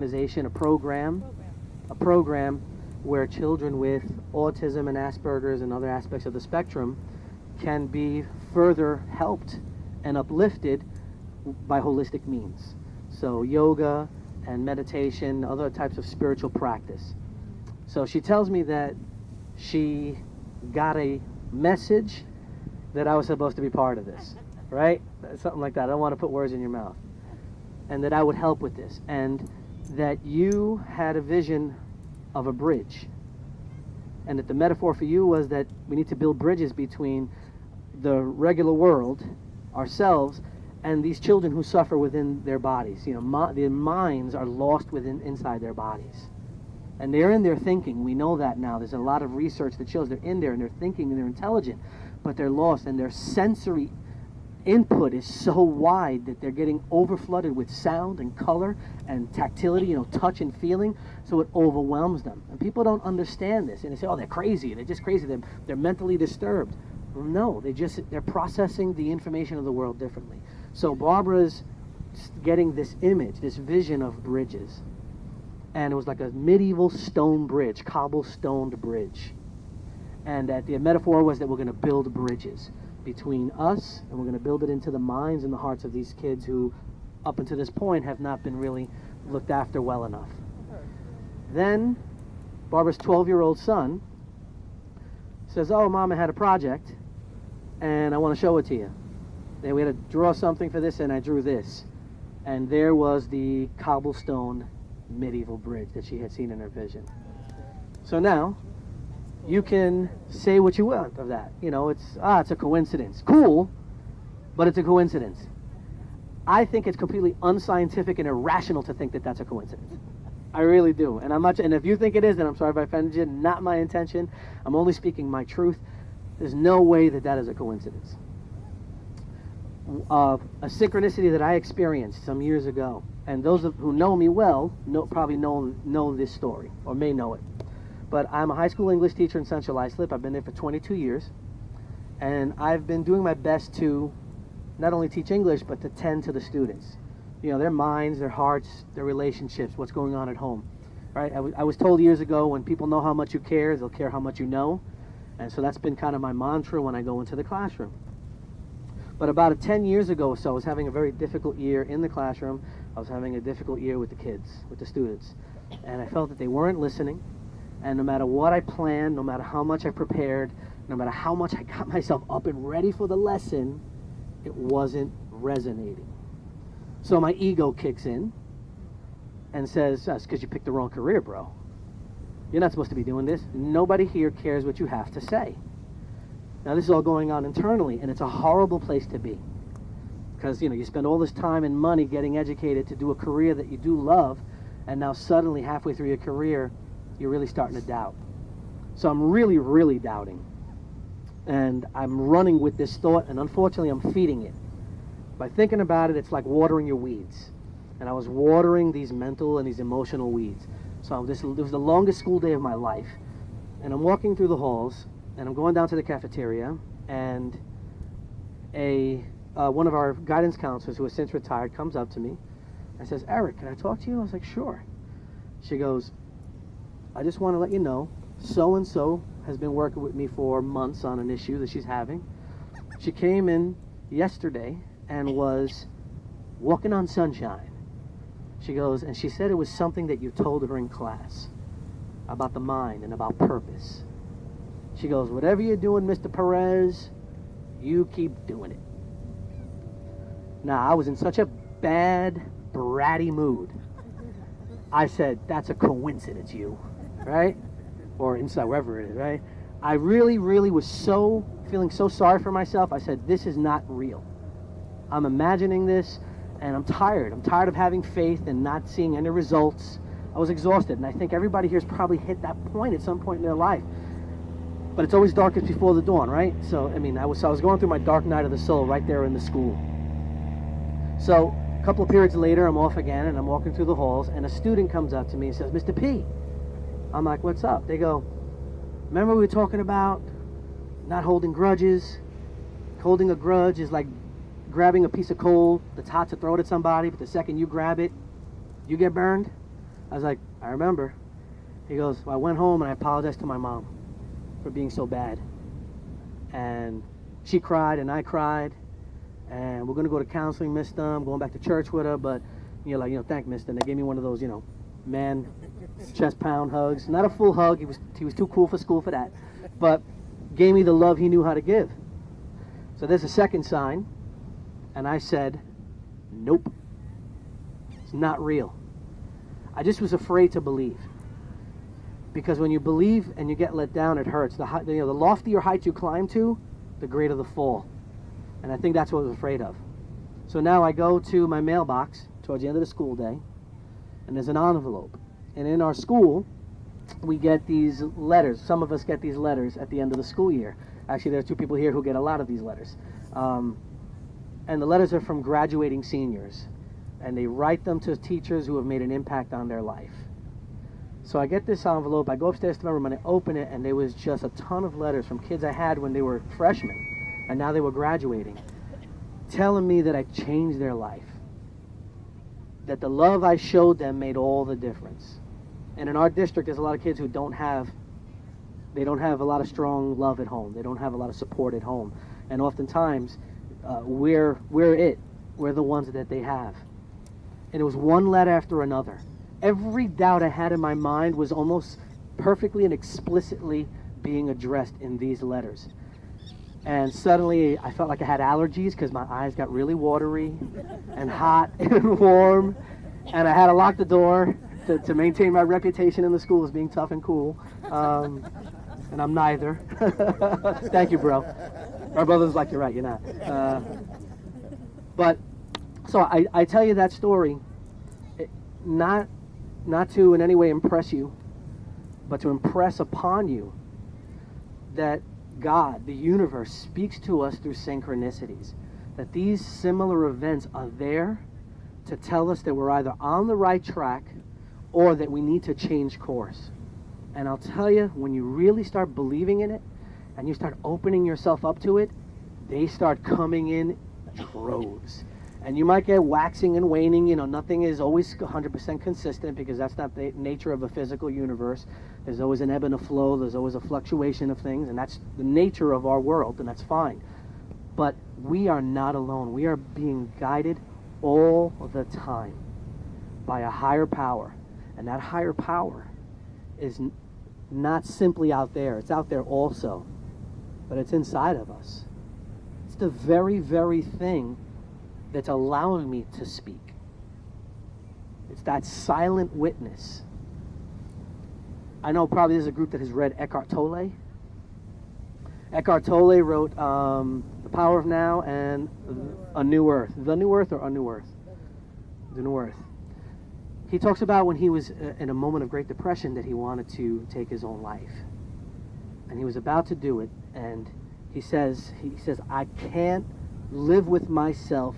organization, a program where children with autism and Asperger's and other aspects of the spectrum can be further helped and uplifted by holistic means. So yoga and meditation, other types of spiritual practice. So she tells me that she got a message that I was supposed to be part of this, right? Something like that. I don't want to put words in your mouth. And that I would help with this. And that you had a vision of a bridge. And that the metaphor for you was that we need to build bridges between the regular world, ourselves, and these children who suffer within their bodies. You know, their minds are lost inside their bodies. And they're in there thinking. We know that now. There's a lot of research that shows they're in there and they're thinking and they're intelligent, but they're lost, and their sensory input is so wide that they're getting overflooded with sound and color and tactility, touch and feeling, so it overwhelms them. And people don't understand this, and they say, oh, they're crazy, they're just crazy, they're mentally disturbed. No, they're processing the information of the world differently. So Barbara's getting this image, this vision of bridges, and it was like a medieval stone bridge, cobblestoned bridge, and that the metaphor was that we're going to build bridges between us, and we're going to build it into the minds and the hearts of these kids who, up until this point, have not been really looked after well enough. Then, Barbara's 12-year-old son says, oh, Mom, I had a project, and I want to show it to you. And we had to draw something for this, and I drew this. And there was the cobblestone medieval bridge that she had seen in her vision. So now, you can say what you want of that. It's a coincidence. Cool, but it's a coincidence. I think it's completely unscientific and irrational to think that that's a coincidence. I really do. And if you think it is, then I'm sorry if I offended you. Not my intention. I'm only speaking my truth. There's no way that is a coincidence. A synchronicity that I experienced some years ago, and those who know me well probably know this story, or may know it. But I'm a high school English teacher in Central Islip. I've been there for 22 years. And I've been doing my best to not only teach English, but to tend to the students. Their minds, their hearts, their relationships, what's going on at home. Right? I was told years ago, when people know how much you care, they'll care how much you know. And so that's been kind of my mantra when I go into the classroom. But about 10 years ago or so, I was having a very difficult year in the classroom. I was having a difficult year with the kids, with the students. And I felt that they weren't listening. And no matter what I planned, no matter how much I prepared, no matter how much I got myself up and ready for the lesson, it wasn't resonating. So my ego kicks in and says, that's because you picked the wrong career, bro. You're not supposed to be doing this. Nobody here cares what you have to say. Now, this is all going on internally, and it's a horrible place to be. Because, you spend all this time and money getting educated to do a career that you do love, and now suddenly, halfway through your career, you're really starting to doubt. So I'm really, really doubting. And I'm running with this thought, and unfortunately I'm feeding it. By thinking about it, it's like watering your weeds. And I was watering these mental and these emotional weeds. So this was the longest school day of my life. And I'm walking through the halls, and I'm going down to the cafeteria, and one of our guidance counselors, who has since retired, comes up to me and says, Eric, can I talk to you? I was like, sure. She goes, I just want to let you know, so-and-so has been working with me for months on an issue that she's having. She came in yesterday and was walking on sunshine. She goes, and she said it was something that you told her in class about the mind and about purpose. She goes, whatever you're doing, Mr. Perez, you keep doing it. Now, I was in such a bad, bratty mood. I said, that's a coincidence, you. Right? Or inside, wherever it is, right? I really, really was feeling so sorry for myself. I said, this is not real. I'm imagining this, and I'm tired. I'm tired of having faith and not seeing any results. I was exhausted, and I think everybody here has probably hit that point at some point in their life. But it's always darkest before the dawn, right? So, I was going through my dark night of the soul right there in the school. So, a couple of periods later, I'm off again, and I'm walking through the halls, and a student comes up to me and says, Mr. P. I'm like, what's up? They go, remember we were talking about not holding grudges? Holding a grudge is like grabbing a piece of coal that's hot to throw it at somebody, but the second you grab it, you get burned. I was like, I remember. He goes, well, I went home and I apologized to my mom for being so bad. And she cried and I cried. And we're going to go to counseling, mister. I'm going back to church with her. But, thank mister. And they gave me one of those, man chest pound hugs. Not a full hug. He was too cool for school for that. But gave me the love he knew how to give. So there's a second sign. And I said, nope. It's not real. I just was afraid to believe. Because when you believe and you get let down, it hurts. The loftier height you climb to, the greater the fall. And I think that's what I was afraid of. So now I go to my mailbox towards the end of the school day, and there's an envelope. And in our school, we get these letters. Some of us get these letters at the end of the school year. Actually, there are 2 people here who get a lot of these letters. And the letters are from graduating seniors. And they write them to teachers who have made an impact on their life. So I get this envelope, I go upstairs to my room and I open it, and there was just a ton of letters from kids I had when they were freshmen, and now they were graduating, telling me that I changed their life. That the love I showed them made all the difference. And in our district, there's a lot of kids who don't have a lot of strong love at home. They don't have a lot of support at home. And oftentimes, we're the ones that they have. And it was one letter after another. Every doubt I had in my mind was almost perfectly and explicitly being addressed in these letters. And suddenly I felt like I had allergies because my eyes got really watery and hot and warm. And I had to lock the door to maintain my reputation in the school as being tough and cool. And I'm neither. Thank you, bro. My brother's like, you're right, you're not. But so I tell you that story, not to in any way impress you, but to impress upon you that God, the universe, speaks to us through synchronicities. That these similar events are there to tell us that we're either on the right track or that we need to change course. And I'll tell you, when you really start believing in it and you start opening yourself up to it, they start coming in droves. And you might get waxing and waning. Nothing is always 100% consistent because that's not the nature of a physical universe. There's always an ebb and a flow. There's always a fluctuation of things, and that's the nature of our world, and that's fine. But we are not alone. We are being guided all the time by a higher power. And that higher power is not simply out there. It's out there also. But it's inside of us. It's the very, very thing that's allowing me to speak. It's that silent witness. I know probably there's a group that has read Eckhart Tolle. Eckhart Tolle wrote The Power of Now and A New Earth. The New Earth or A New Earth? The New Earth. He talks about when he was in a moment of Great Depression that he wanted to take his own life. And he was about to do it, and he says, I can't live with myself